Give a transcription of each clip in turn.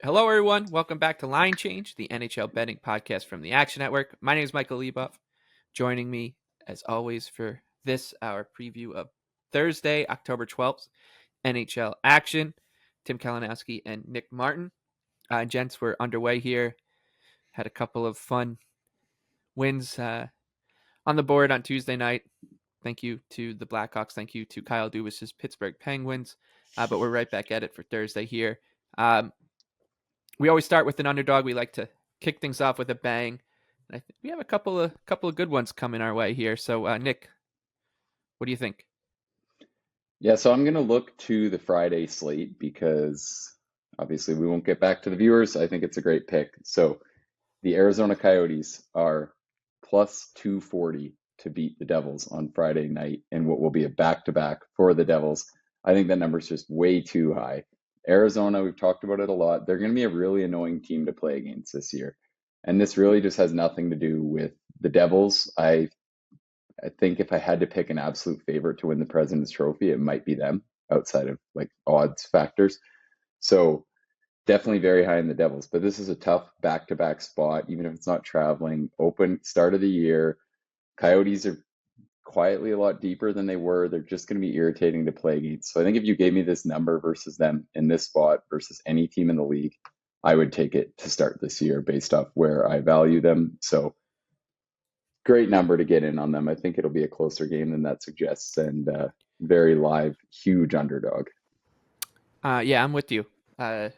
Hello, everyone. Welcome back to Line Change, the NHL betting podcast from the Action Network. My name is Michael Leboff. Joining me, as always, for this, our preview of Thursday, October 12th, NHL action, Tim Kalinowski and Nick Martin. Gents, we're underway here. Had a couple of fun wins on the board on Tuesday night. Thank you to the Blackhawks. Thank you to Kyle Dubas's Pittsburgh Penguins. But we're right back at it for Thursday here. We always start with an underdog. We like to kick things off with a bang. I think we have a couple of good ones coming our way here. So, Nick, what do you think? Yeah, so I'm going to look to the Friday slate because obviously we won't get back to the viewers. I think it's a great pick. So the Arizona Coyotes are plus 240 to beat the Devils on Friday night in what will be a back-to-back for the Devils. I think that number is just way too high. Arizona, we've talked about it a lot. They're going to be a really annoying team to play against this year. And this really just has nothing to do with the Devils. I think if I had to pick an absolute favorite to win the President's Trophy, it might be them outside of like odds factors. So definitely very high in the Devils, but this is a tough back-to-back spot, even if it's not traveling. Open start of the year. Coyotes are quietly a lot deeper than they were. They're just going to be irritating to play against. So I think if you gave me this number versus them in this spot versus any team in the league, I would take it to start this year based off where I value them. So great number to get in on them. I think it'll be a closer game than that suggests, and very live, huge underdog. Yeah, I'm with you. I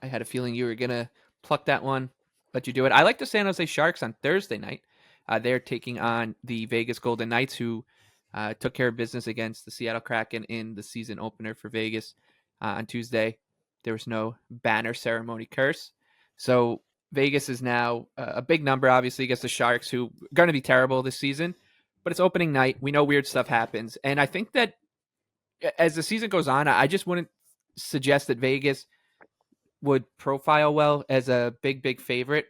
had a feeling you were gonna pluck that one, but you do it. I like the San Jose Sharks on Thursday night. They're taking on the Vegas Golden Knights, who took care of business against the Seattle Kraken in the season opener for Vegas on Tuesday. There was no banner ceremony curse, so Vegas is now a big number, obviously, against the Sharks, who are going to be terrible this season. But it's opening night. We know weird stuff happens, and I think that as the season goes on, I just wouldn't suggest that Vegas would profile well as a big favorite.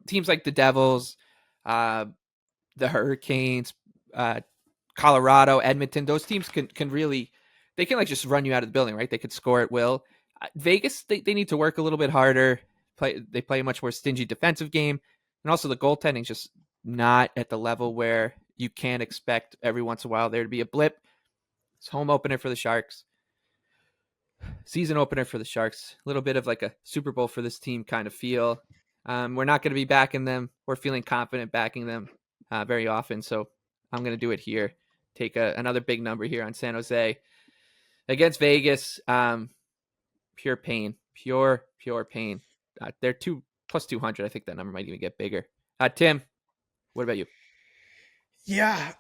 Teams like the Devils, the Hurricanes, Colorado, Edmonton, those teams can really, they can like just run you out of the building, right? They could score at will. Vegas, they need to work a little bit harder. They play a much more stingy defensive game, and also the goaltending's just not at the level where you can expect every once in a while there to be a blip. It's home opener for the Sharks. Season opener for the Sharks. A little bit of like a Super Bowl for this team kind of feel. We're not going to be backing them. We're feeling confident backing them very often. So I'm going to do it here. Take another big number here on San Jose against Vegas. Pure pain. Pure pain. They're plus 200. I think that number might even get bigger. Tim, what about you? Yeah.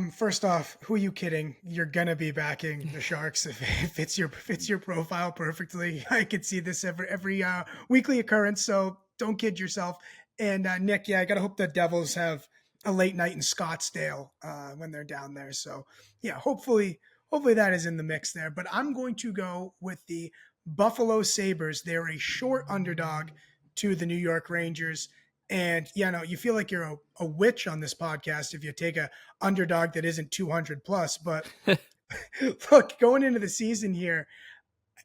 First off, who are you kidding? You're gonna be backing the Sharks if it fits your profile perfectly. I could see this every weekly occurrence. So don't kid yourself. And Nick, yeah, I gotta hope the Devils have a late night in Scottsdale when they're down there. So yeah, hopefully that is in the mix there. But I'm going to go with the Buffalo Sabres. They're a short underdog to the New York Rangers. And you feel like you're a witch on this podcast if you take a underdog that isn't 200 plus. But look, going into the season here,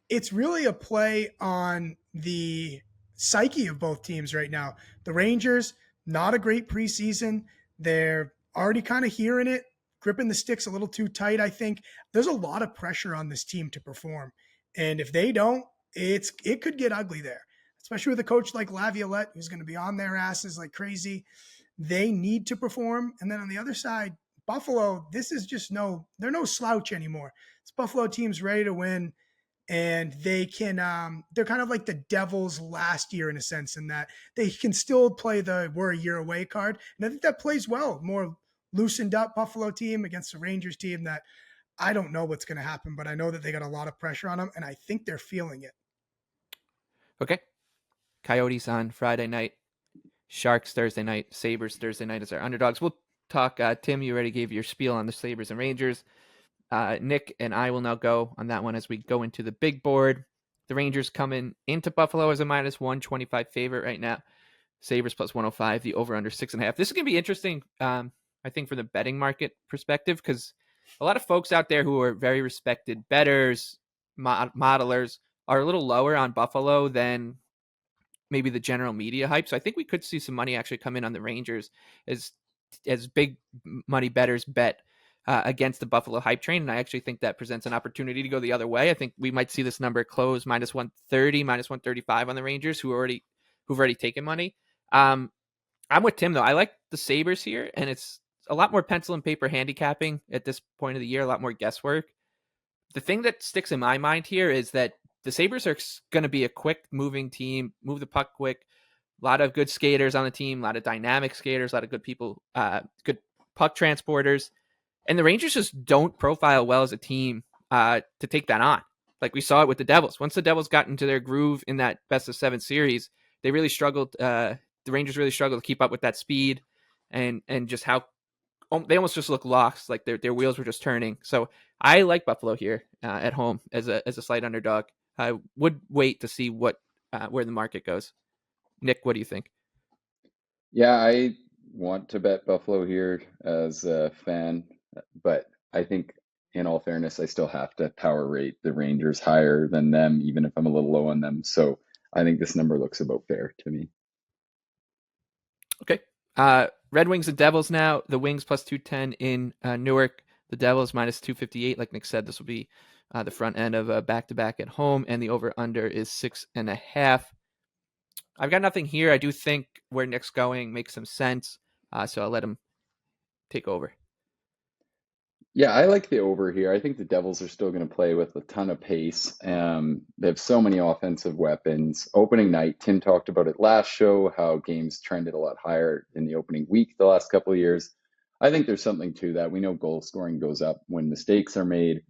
it's really a play on the psyche of both teams right now. The Rangers, not a great preseason. They're already kind of hearing it, gripping the sticks a little too tight. I think there's a lot of pressure on this team to perform. And if they don't, it could get ugly there, especially with a coach like Laviolette, who's going to be on their asses like crazy. They need to perform. And then on the other side, Buffalo, this is just they're no slouch anymore. This Buffalo team's ready to win. And they can, they're kind of like the Devils last year in a sense, in that they can still play the we're a year away card. And I think that plays well. More loosened up Buffalo team against the Rangers team that I don't know what's going to happen, but I know that they got a lot of pressure on them, and I think they're feeling it. Okay. Coyotes on Friday night, Sharks Thursday night, Sabres Thursday night as our underdogs. We'll talk. Tim, you already gave your spiel on the Sabres and Rangers. Nick and I will now go on that one as we go into the big board. The Rangers coming into Buffalo as a minus 125 favorite right now. Sabres plus 105, the over under 6.5. This is going to be interesting, I think, from the betting market perspective, because a lot of folks out there who are very respected bettors, modelers, are a little lower on Buffalo than maybe the general media hype. So I think we could see some money actually come in on the Rangers as big money bettors bet against the Buffalo hype train. And I actually think that presents an opportunity to go the other way. I think we might see this number close minus 130, minus 135 on the Rangers who've already taken money. I'm with Tim though. I like the Sabres here, and it's a lot more pencil and paper handicapping at this point of the year, a lot more guesswork. The thing that sticks in my mind here is that the Sabres are going to be a quick moving team, move the puck quick, a lot of good skaters on the team, a lot of dynamic skaters, a lot of good people, good puck transporters. And the Rangers just don't profile well as a team to take that on. Like we saw it with the Devils. Once the Devils got into their groove in that best of 7 series, they really struggled. The Rangers really struggled to keep up with that speed and just how they almost just look lost, like their wheels were just turning. So I like Buffalo here at home as a slight underdog. I would wait to see where the market goes. Nick, what do you think? Yeah, I want to bet Buffalo here as a fan, but I think in all fairness, I still have to power rate the Rangers higher than them, even if I'm a little low on them. So I think this number looks about fair to me. Okay. Red Wings and Devils now. The Wings plus 210 in Newark. The Devils minus 258. Like Nick said, this will be the front end of a back-to-back at home, and the over-under is 6.5. I've got nothing here. I do think where Nick's going makes some sense, so I'll let him take over. Yeah, I like the over here. I think the Devils are still going to play with a ton of pace. They have so many offensive weapons. Opening night, Tim talked about it last show, how games trended a lot higher in the opening week the last couple of years. I think there's something to that. We know goal scoring goes up when mistakes are made.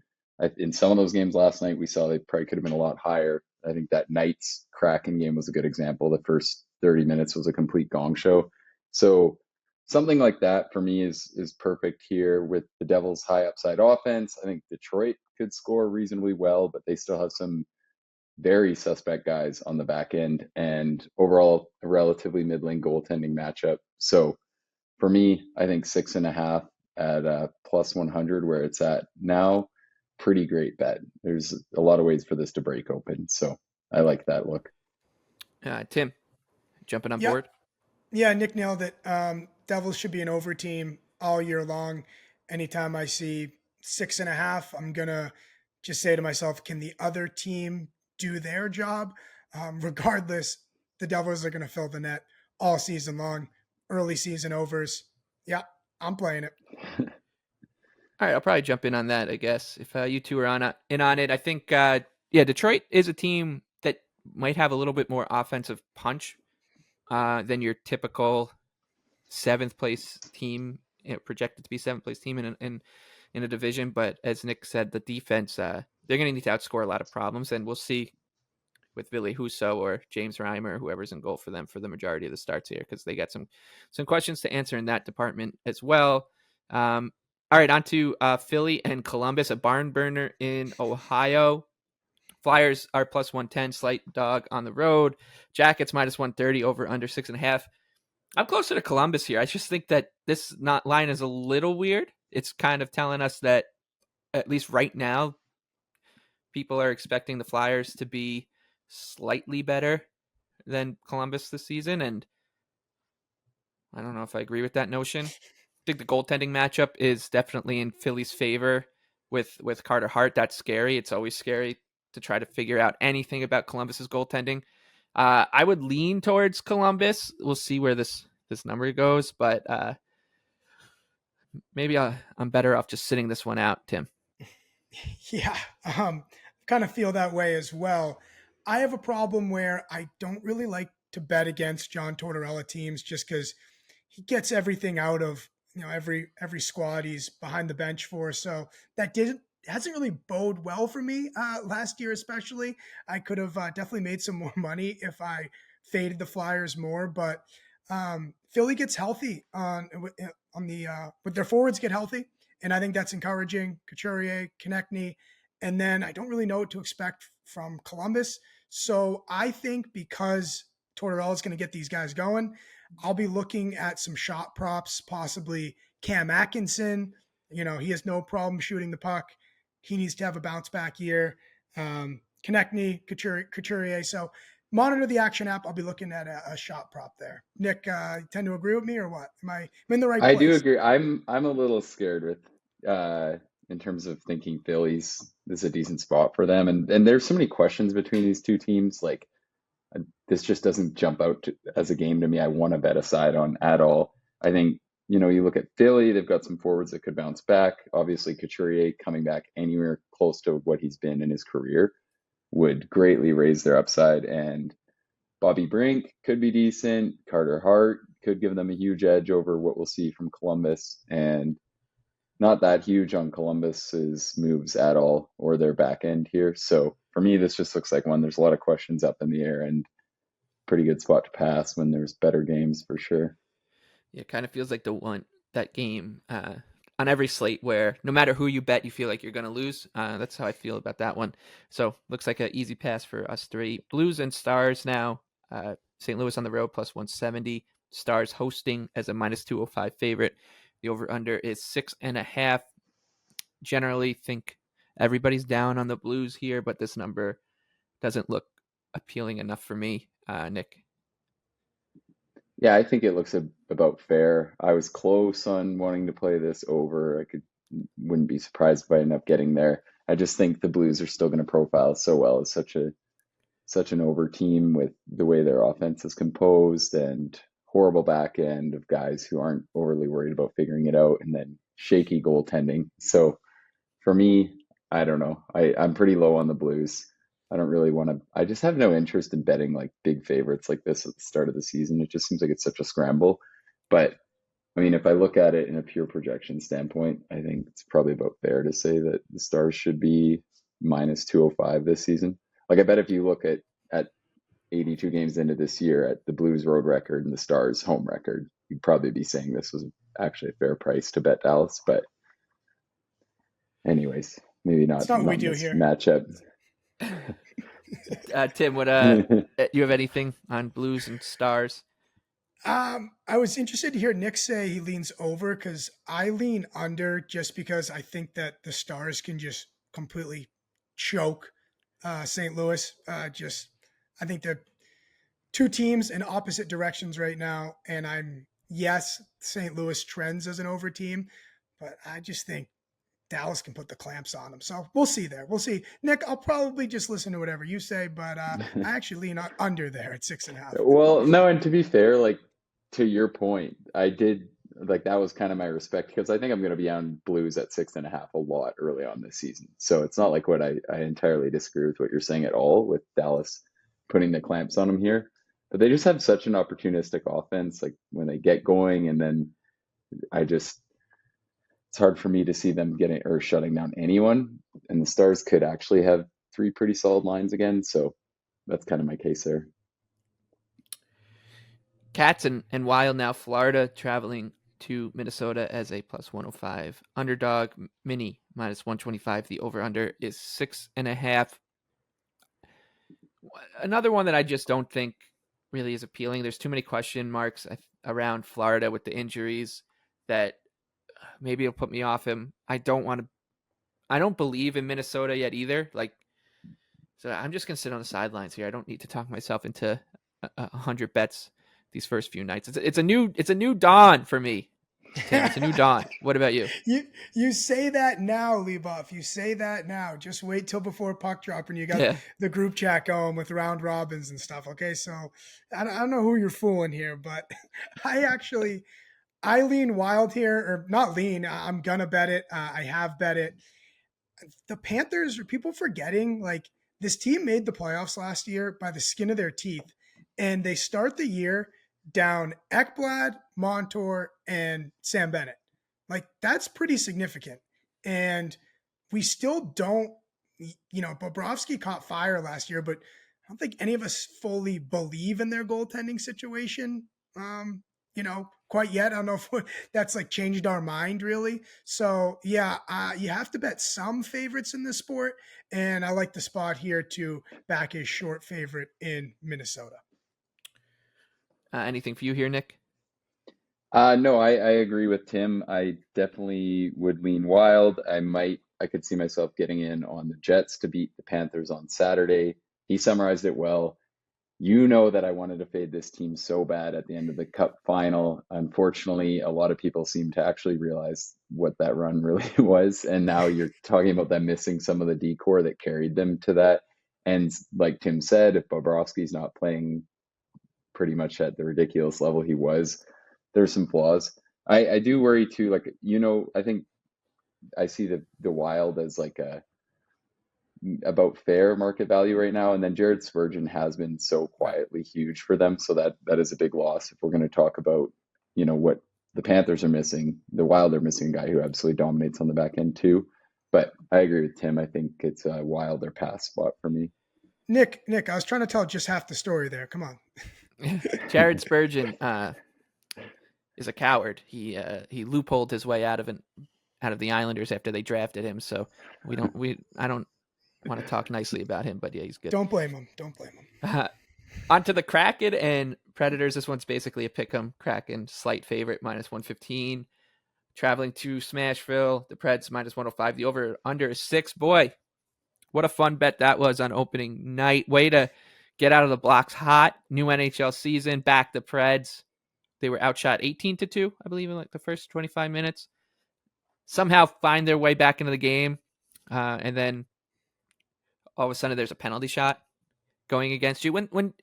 In some of those games last night, we saw they probably could have been a lot higher. I think that night's Kraken game was a good example. The first 30 minutes was a complete gong show. So something like that for me is perfect here with the Devils' high upside offense. I think Detroit could score reasonably well, but they still have some very suspect guys on the back end, and overall a relatively middling goaltending matchup. So for me, I think 6.5 at plus 100 where it's at now, pretty great bet. There's a lot of ways for this to break open, so I like that look. Tim, jumping on Yeah, board. yeah, Nick nailed it. Devils should be an over team all year long. Anytime I see 6.5, I'm gonna just say to myself, can the other team do their job? Regardless, the Devils are gonna fill the net all season long. Early season overs. Yeah, I'm playing it. All right, I'll probably jump in on that, I guess. If you two are in on it, I think Detroit is a team that might have a little bit more offensive punch than your typical 7th place team, projected to be 7th place team in a division. But as Nick said, the defense they're going to need to outscore a lot of problems, and we'll see with Billy Husso or James Reimer, whoever's in goal for them for the majority of the starts here, because they got some questions to answer in that department as well. All right, on to Philly and Columbus, a barn burner in Ohio. Flyers are plus 110, slight dog on the road. Jackets minus 130, over under 6.5. I'm closer to Columbus here. I just think that this line is a little weird. It's kind of telling us that, at least right now, people are expecting the Flyers to be slightly better than Columbus this season, and I don't know if I agree with that notion. I think the goaltending matchup is definitely in Philly's favor with Carter Hart. That's scary. It's always scary to try to figure out anything about Columbus's goaltending. I would lean towards Columbus. We'll see where this number goes, but maybe I'm better off just sitting this one out, Tim. Yeah, kind of feel that way as well. I have a problem where I don't really like to bet against John Tortorella teams just because he gets everything out of every squad he's behind the bench for. So that didn't hasn't really bode well for me last year, especially. I could have definitely made some more money if I faded the Flyers more, but Philly gets healthy on the with their forwards get healthy, and I think that's encouraging. Couturier, Konechny, and then I don't really know what to expect from Columbus. So I think because Tortorella is going to get these guys going, I'll be looking at some shot props, possibly Cam Atkinson. He has no problem shooting the puck. He needs to have a bounce back year. Konechny, Couturier. So monitor the action app. I'll be looking at a shot prop there. Nick, tend to agree with me or what? Am I in the right I do place? agree. I'm a little scared with in terms of thinking Phillies this is a decent spot for them, and there's so many questions between these two teams. Like this just doesn't jump out as a game to me. I want to bet a side on at all. I think you look at Philly, they've got some forwards that could bounce back. Obviously, Couturier coming back anywhere close to what he's been in his career would greatly raise their upside, and Bobby Brink could be decent. Carter Hart could give them a huge edge over what we'll see from Columbus, and not that huge on Columbus's moves at all or their back end here. So for me, this just looks like one. There's a lot of questions up in the air and pretty good spot to pass when there's better games for sure. Yeah, it kind of feels like that game on every slate where no matter who you bet, you feel like you're going to lose. That's how I feel about that one. So looks like an easy pass for us three. Blues and Stars now. St. Louis on the road plus 170. Stars hosting as a minus 205 favorite. The over-under is 6.5. Generally think everybody's down on the Blues here, but this number doesn't look appealing enough for me, Nick. Yeah, I think it looks about fair. I was close on wanting to play this over. Wouldn't be surprised if I end up getting there. I just think the Blues are still going to profile so well as such an over team with the way their offense is composed and horrible back end of guys who aren't overly worried about figuring it out, and then shaky goaltending. So for me, I don't know. I'm pretty low on the Blues. I don't really want to. I just have no interest in betting like big favorites like this at the start of the season. It just seems like it's such a scramble. But I mean, if I look at it in a pure projection standpoint, I think it's probably about fair to say that the Stars should be minus 205 this season. Like I bet if you look at 82 games into this year at the Blues road record and the Stars home record, you'd probably be saying this was actually a fair price to bet Dallas. But anyways, maybe It's not not what we in do this here. matchup. Tim, what you have anything on Blues and Stars? I was interested to hear Nick say he leans over because I lean under just because I think that the Stars can just completely choke St. Louis. I think they're two teams in opposite directions right now, and yes, St. Louis trends as an over team, but I just think Dallas can put the clamps on them. So we'll see there. We'll see. Nick, I'll probably just listen to whatever you say, but I actually lean under there at 6.5. Well, no, and to be fair, like to your point, I did like that was kind of my respect because I think I'm going to be on Blues at 6.5 a lot early on this season. So it's not like I entirely disagree with what you're saying at all with Dallas putting the clamps on them here. But they just have such an opportunistic offense, like when they get going, and then I just it's hard for me to see them getting or shutting down anyone. And the Stars could actually have three pretty solid lines again. So that's kind of my case there. Cats and Wild now. Florida traveling to Minnesota as a plus 105. Underdog mini minus 125. The over-under is 6.5. Another one that I just don't think really is appealing. There's too many question marks around Florida with the injuries that maybe it'll put me off him. I don't believe in Minnesota yet either. So I'm just gonna sit on the sidelines here. I don't need to talk myself into 100 bets these first few nights. It's a new dawn for me. Tim, it's a new dawn. What about you? You say that now, Leboff. You say that now. Just wait till before puck drop and you got the group chat going with round robins and stuff. Okay, so I don't know who you're fooling here, but I lean Wild here, or not lean. I'm gonna bet it. I have bet it. The Panthers, are people forgetting, like, this team made the playoffs last year by the skin of their teeth, and they start the year down Ekblad, Montour, and Sam Bennett. Like, that's pretty significant. And we still don't, Bobrovsky caught fire last year, but I don't think any of us fully believe in their goaltending situation. Quite yet. I don't know if that's like changed our mind really. So yeah, you have to bet some favorites in this sport, and I like the spot here to back a short favorite in Minnesota. Anything for you here, Nick? No, I agree with Tim. I definitely would lean Wild. I might I could see myself getting in on the Jets to beat the Panthers on Saturday. He summarized it well. You know that I wanted to fade this team so bad at the end of the Cup final. Unfortunately, a lot of people seem to actually realize what that run really was. And now you're talking about them missing some of the decor that carried them to that. And like Tim said, if Bobrovsky's not playing pretty much at the ridiculous level he was, there's some flaws. I do worry too, like, I think I see the Wild as like about fair market value right now. And then Jared Spurgeon has been so quietly huge for them. So that is a big loss. If we're going to talk about, what the Panthers are missing, the Wild are missing a guy who absolutely dominates on the back end too. But I agree with Tim. I think it's a Wild or pass spot for me. Nick, I was trying to tell just half the story there. Come on. Jared Spurgeon is a coward. He loopholed his way out of the Islanders after they drafted him. So I don't want to talk nicely about him, but yeah, he's good. Don't blame him. On to the Kraken and Predators. This one's basically a pick'em. Kraken slight favorite, -115. Traveling to Smashville. The Preds -105. The over under is 6. Boy, what a fun bet that was on opening night. Way to get out of the blocks hot. New NHL season. Back the Preds. They were outshot 18-2, I believe, in like the first 25 minutes. Somehow find their way back into the game. And then all of a sudden there's a penalty shot going against you. When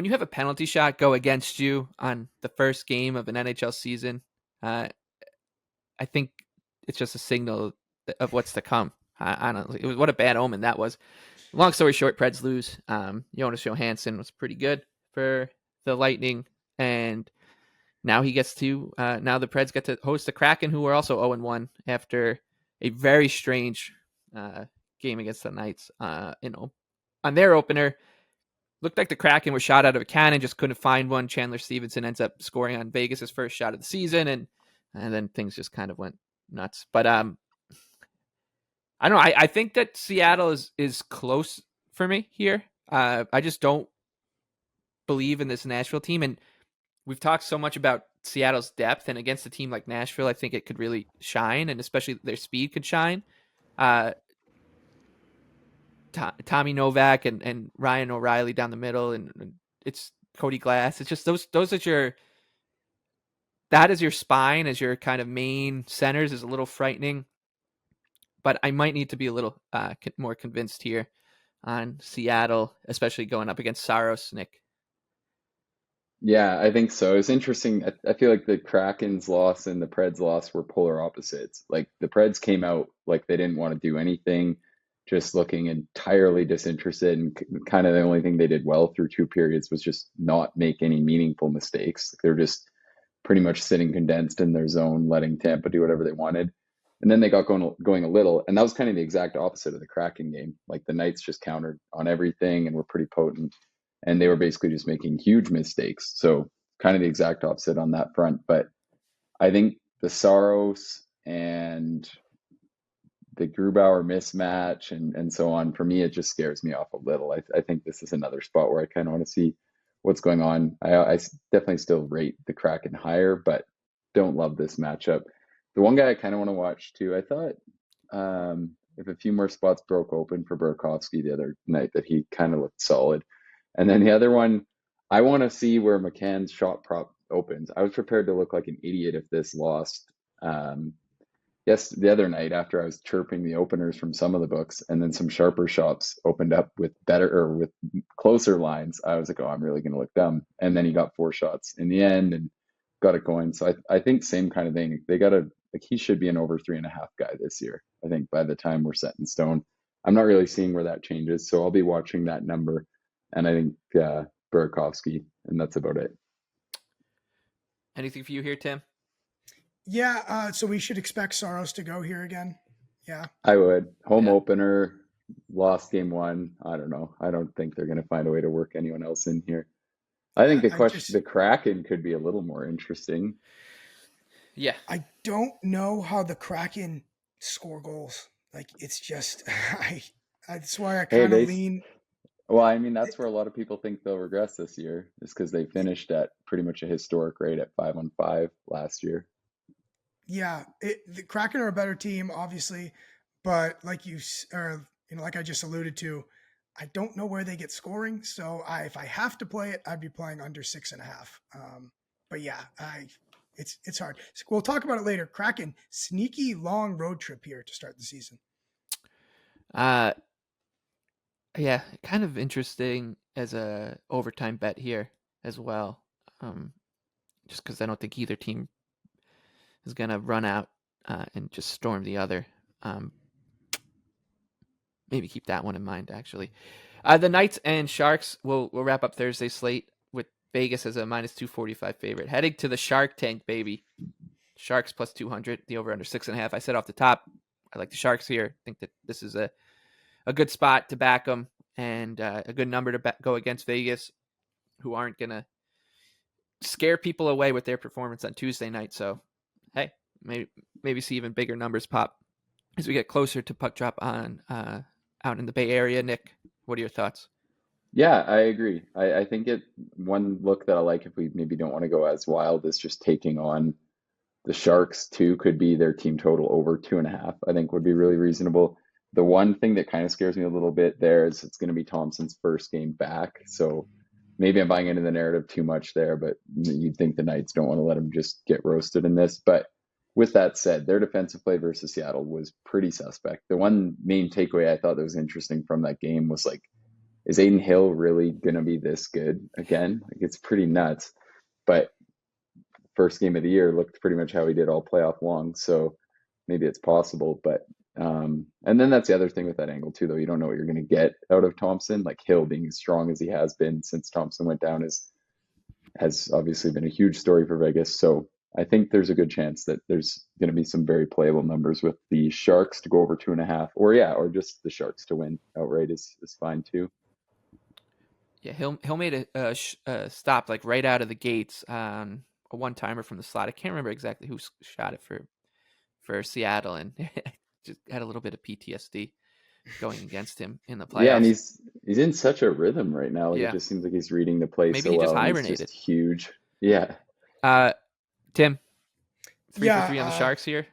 you have a penalty shot go against you on the first game of an NHL season, I think it's just a signal of what's to come. Honestly, what a bad omen that was. Long story short, Preds lose. Jonas Johansson was pretty good for the Lightning, and now he gets to now the Preds get to host the Kraken, who are also 0-1 after a very strange game against the Knights. On their opener, looked like the Kraken were shot out of a cannon, just couldn't find one. Chandler Stevenson ends up scoring on Vegas' first shot of the season, and then things just kind of went nuts. But I don't know. I think that Seattle is close for me here. I just don't believe in this Nashville team, and we've talked so much about Seattle's depth, and against a team like Nashville, I think it could really shine, and especially their speed could shine. Tommy Novak and Ryan O'Reilly down the middle, and it's Cody Glass. It's just those are that is your spine as your kind of main centers is a little frightening. But I might need to be a little more convinced here on Seattle, especially going up against Saros, Nick. Yeah, I think so. It's interesting. I feel like the Kraken's loss and the Preds loss were polar opposites. Like the Preds came out like they didn't want to do anything, just looking entirely disinterested, and kind of the only thing they did well through 2 periods was just not make any meaningful mistakes. They're just pretty much sitting condensed in their zone, letting Tampa do whatever they wanted. And then they got going a little, and that was kind of the exact opposite of the Kraken game. Like the Knights just countered on everything and were pretty potent, and they were basically just making huge mistakes. So kind of the exact opposite on that front. But I think the Saros and the Grubauer mismatch and so on, for me, it just scares me off a little. I think this is another spot where I kind of want to see what's going on. I definitely still rate the Kraken higher, but don't love this matchup. The one guy I kind of want to watch too, I thought if a few more spots broke open for Burakovsky the other night, that he kind of looked solid. And then the other one, I want to see where McCann's shot prop opens. I was prepared to look like an idiot if this lost. Yes, the other night after I was chirping the openers from some of the books, and then some sharper shops opened up with better or with closer lines, I was like, oh, I'm really going to look dumb. And then he got 4 shots in the end and got it going. So I think same kind of thing. They got to, like, he should be an over 3.5 guy this year. I think by the time we're set in stone, I'm not really seeing where that changes. So I'll be watching that number. And I think Burakovsky, and that's about it. Anything for you here, Tim? Yeah, so we should expect Saros to go here again. Yeah, I would. Home opener, lost game 1. I don't know. I don't think they're going to find a way to work anyone else in here. I think the Kraken could be a little more interesting. Yeah. I don't know how the Kraken score goals. Like, it's just, that's why I kind of lean. Well, I mean, that's where a lot of people think they'll regress this year, is because they finished at pretty much a historic rate at 5-on-5 last year. Yeah, the Kraken are a better team, obviously, but like I just alluded to, I don't know where they get scoring. So if I have to play it, I'd be playing under 6.5. But yeah, it's hard. So we'll talk about it later. Kraken, sneaky long road trip here to start the season. Uh, yeah, kind of interesting as a overtime bet here as well. Just because I don't think either team is gonna run out and just storm the other. Um, maybe keep that one in mind. Actually, the Knights and Sharks will wrap up Thursday's slate with Vegas as a minus 245 favorite, heading to the Shark Tank, baby. Sharks plus 200, the over under 6.5. I said off the top, I like the Sharks here. I think that this is a good spot to back them and a good number to go against Vegas, who aren't gonna scare people away with their performance on Tuesday night. So, hey, maybe see even bigger numbers pop as we get closer to puck drop on out in the Bay Area. Nick, what are your thoughts? Yeah, I agree. I think one look that I like if we maybe don't want to go as wild is just taking on the Sharks too, could be their team total over 2.5, I think would be really reasonable. The one thing that kind of scares me a little bit there is it's going to be Thompson's first game back. So maybe I'm buying into the narrative too much there, but you'd think the Knights don't want to let him just get roasted in this. But with that said, their defensive play versus Seattle was pretty suspect. The one main takeaway I thought that was interesting from that game was like, is Aiden Hill really going to be this good again? Like, it's pretty nuts. But first game of the year looked pretty much how he did all playoff long. So maybe it's possible. But and then that's the other thing with that angle too, though. You don't know what you're going to get out of Thompson. Like Hill being as strong as he has been since Thompson went down has obviously been a huge story for Vegas. So I think there's a good chance that there's going to be some very playable numbers with the Sharks to go over 2.5, or just the Sharks to win outright is fine too. Yeah, Hill made a stop like right out of the gates on a one timer from the slot. I can't remember exactly who shot it for Seattle, and just had a little bit of PTSD going against him in the Yeah, and playoffs. he's in such a rhythm right now. Like it Yeah, just seems like he's reading the play maybe so he just well, and he's just hibernated. huge. Yeah. Tim, 3 for 3 on the Yeah, Sharks here.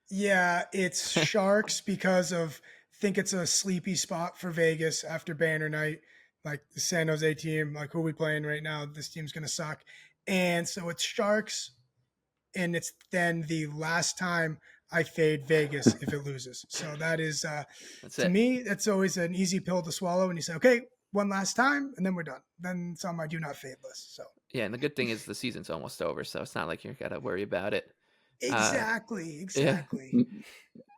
yeah, it's Sharks because of think it's a sleepy spot for Vegas after banner night. Like the San Jose team, like who are we playing right now? This team's gonna suck. And so it's Sharks, and it's then the last time I fade Vegas if it loses. So that is That's to it. me, that's always an easy pill to swallow. And you say, okay, one last time, and then we're done. Then it's on my do not fade list. So Yeah, and the good thing is the season's almost over, so it's not like you're gotta worry about it. exactly, Yeah. exactly.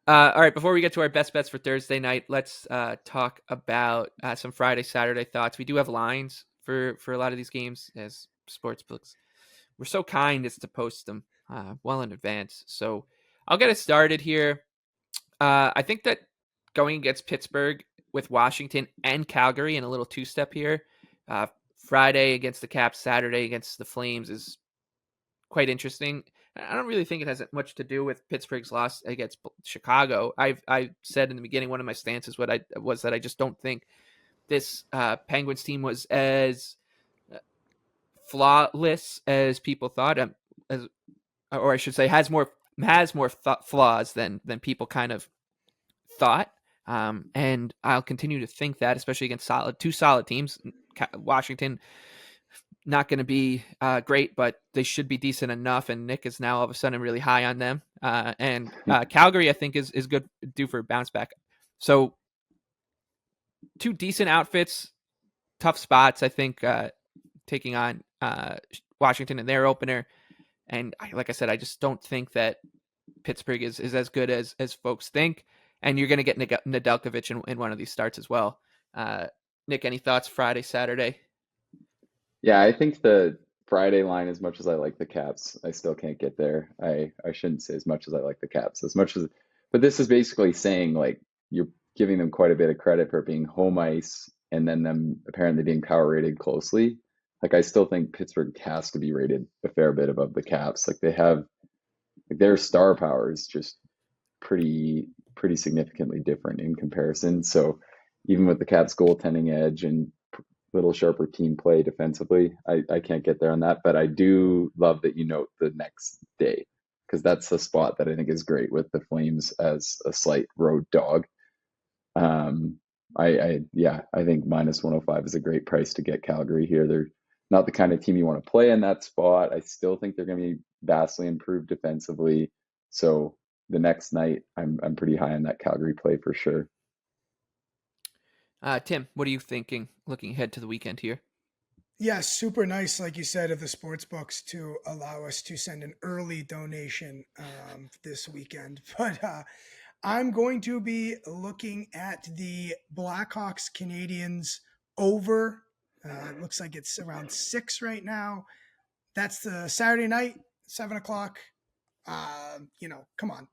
All right, before we get to our best bets for Thursday night, let's talk about some Friday, Saturday thoughts. We do have lines for a lot of these games as sports books. We're so kind as to post them well in advance. So I'll get it started here. I think that going against Pittsburgh with Washington and Calgary in a little two-step here, Friday against the Caps, Saturday against the Flames is quite interesting. I don't really think it has much to do with Pittsburgh's loss against Chicago. I said in the beginning one of my stances was that I just don't think this Penguins team was as flawless as people thought. Or I should say, has more flaws than people kind of thought. And I'll continue to think that, especially against two solid teams. Washington not going to be great, but they should be decent enough. And Nick is now all of a sudden really high on them. And Calgary, I think, is good, due for a bounce back. So two decent outfits, tough spots. I think taking on Washington in their opener. And like I said, I just don't think that Pittsburgh is as good as folks think. And you're going to get Nedeljkovic in one of these starts as well. Nick, any thoughts Friday, Saturday? Yeah, I think the Friday line, as much as I like the Caps, I still can't get there. I shouldn't say as much as I like the Caps, but this is basically saying like you're giving them quite a bit of credit for being home ice and then them apparently being power rated closely. Like I still think Pittsburgh has to be rated a fair bit above the Caps. Like they have like their star power is just pretty significantly different in comparison. So even with the Caps goaltending edge and little sharper team play defensively, I can't get there on that. But I do love that you note the next day because that's the spot that I think is great with the Flames as a slight road dog. I think minus 105 is a great price to get Calgary here. They're not the kind of team you want to play in that spot. I still think they're going to be vastly improved defensively. So the next night, I'm pretty high on that Calgary play for sure. Tim, what are you thinking looking ahead to the weekend here? Yeah, super nice, like you said, of the sports books to allow us to send an early donation this weekend. But I'm going to be looking at the Blackhawks Canadians over. It looks like it's around 6 right now. That's the Saturday night, 7 o'clock. Come on.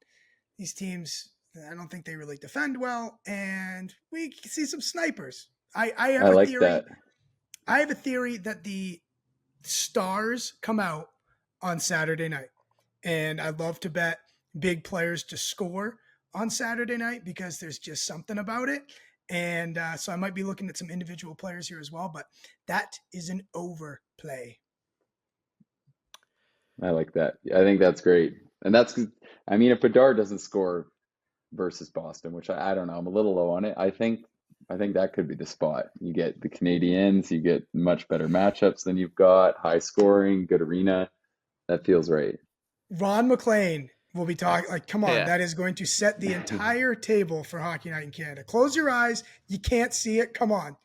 These teams, I don't think they really defend well, and we can see some snipers. I have I a like theory. that. I have a theory that the Stars come out on Saturday night, and I'd love to bet big players to score on Saturday night because there's just something about it. And so I might be looking at some individual players here as well, but that is an overplay. I like that. I think that's great. And I mean, if Bedard doesn't score versus Boston, which I don't know, I'm a little low on it. I think that could be the spot. You get the Canadians, you get much better matchups than you've got, high scoring, good arena. That feels right. Ron McLean will be talking. Like, come on, Yeah. that is going to set the entire table for Hockey Night in Canada. Close your eyes. You can't see it. Come on.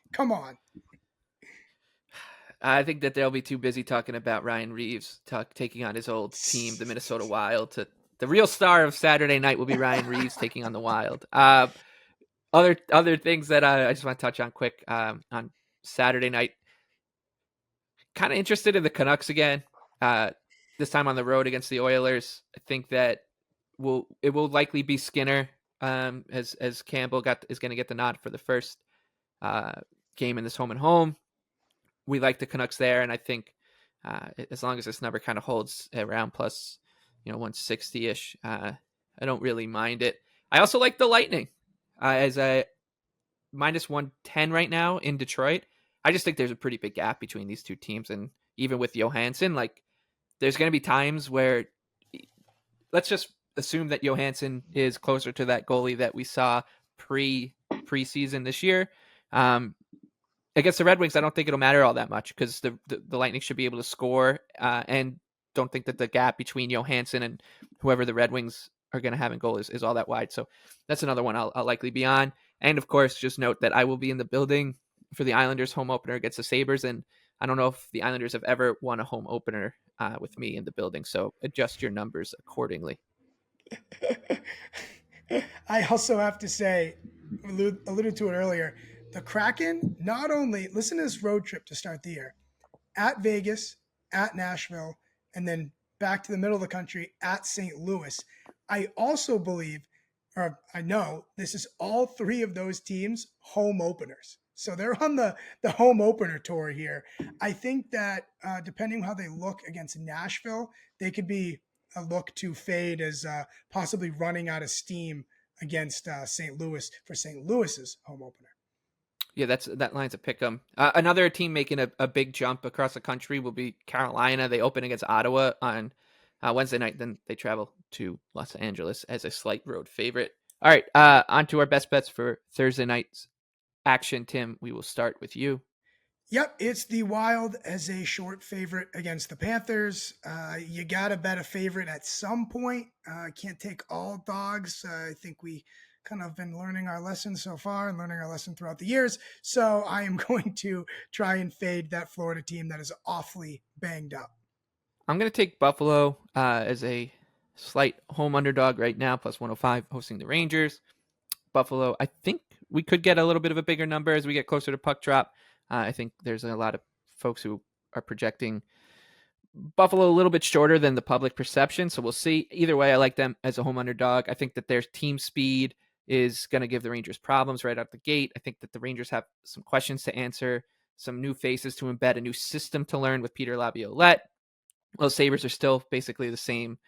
I think that they'll be too busy talking about Ryan Reeves taking on his old team, the Minnesota Wild. The real star of Saturday night will be Ryan Reeves taking on the Wild. Other things that I just want to touch on quick on Saturday night. Kind of interested in the Canucks again. This time on the road against the Oilers. I think that it will likely be Skinner as Campbell is going to get the nod for the first game in this home and home. We like the Canucks there, and I think as long as this number kind of holds around plus 160-ish, I don't really mind it. I also like the Lightning as a minus 110 right now in Detroit. I just think there's a pretty big gap between these two teams, and even with Johansson, like there's going to be times where let's just assume that Johansson is closer to that goalie that we saw preseason this year. Against the Red Wings, I don't think it'll matter all that much because the Lightning should be able to score, and don't think that the gap between Johansson and whoever the Red Wings are going to have in goal is all that wide. So that's another one I'll likely be on. And of course, just note that I will be in the building for the Islanders home opener against the Sabres, and I don't know if the Islanders have ever won a home opener with me in the building, so adjust your numbers accordingly. I also have to say, alluded to it earlier, the Kraken not only, listen to this road trip to start the year, at Vegas, at Nashville, and then back to the middle of the country at St. Louis. I also believe, or I know, this is all three of those teams' home openers. So they're on the home opener tour here. I think that depending on how they look against Nashville, they could be a look to fade as possibly running out of steam against St. Louis for St. Louis's home opener. Yeah, that line's a pick 'em. Another team making a big jump across the country will be Carolina. They open against Ottawa on Wednesday night. Then they travel to Los Angeles as a slight road favorite. All right, on to our best bets for Thursday night's action. Tim, we will start with you. Yep, it's the Wild as a short favorite against the Panthers. You got to bet a favorite at some point. Can't take all dogs. I think we kind of been learning our lesson so far and learning our lesson throughout the years. So I am going to try and fade that Florida team that is awfully banged up. I'm going to take Buffalo as a slight home underdog right now, plus 105, hosting the Rangers. Buffalo, I think we could get a little bit of a bigger number as we get closer to puck drop. I think there's a lot of folks who are projecting Buffalo a little bit shorter than the public perception, so we'll see. Either way, I like them as a home underdog. I think that their team speed is going to give the Rangers problems right out the gate. I think that the Rangers have some questions to answer, some new faces to embed, a new system to learn with Peter Laviolette. Well, Sabres are still basically the same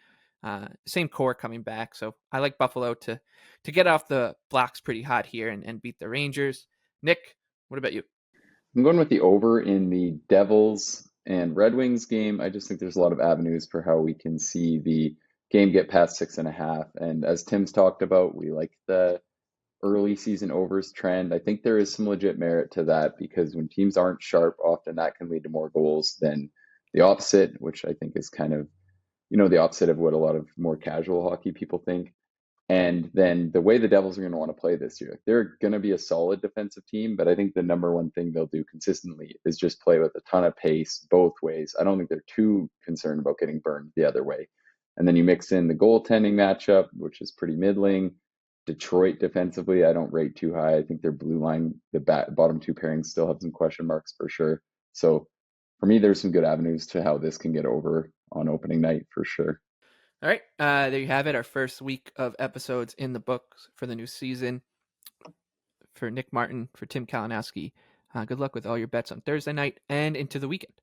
core coming back. So I like Buffalo to get off the blocks pretty hot here and beat the Rangers. Nick, what about you? I'm going with the over in the Devils and Red Wings game. I just think there's a lot of avenues for how we can see the game get past 6.5. And as Tim's talked about, we like the early season overs trend. I think there is some legit merit to that because when teams aren't sharp, often that can lead to more goals than the opposite, which I think is kind of, the opposite of what a lot of more casual hockey people think. And then the way the Devils are going to want to play this year, they're going to be a solid defensive team, but I think the number one thing they'll do consistently is just play with a ton of pace both ways. I don't think they're too concerned about getting burned the other way. And then you mix in the goaltending matchup, which is pretty middling. Detroit defensively, I don't rate too high. I think their blue line, the bottom two pairings still have some question marks for sure. So for me, there's some good avenues to how this can get over on opening night for sure. All right, there you have it. Our first week of episodes in the books for the new season. For Nick Martin, for Tim Kalinowski, good luck with all your bets on Thursday night and into the weekend.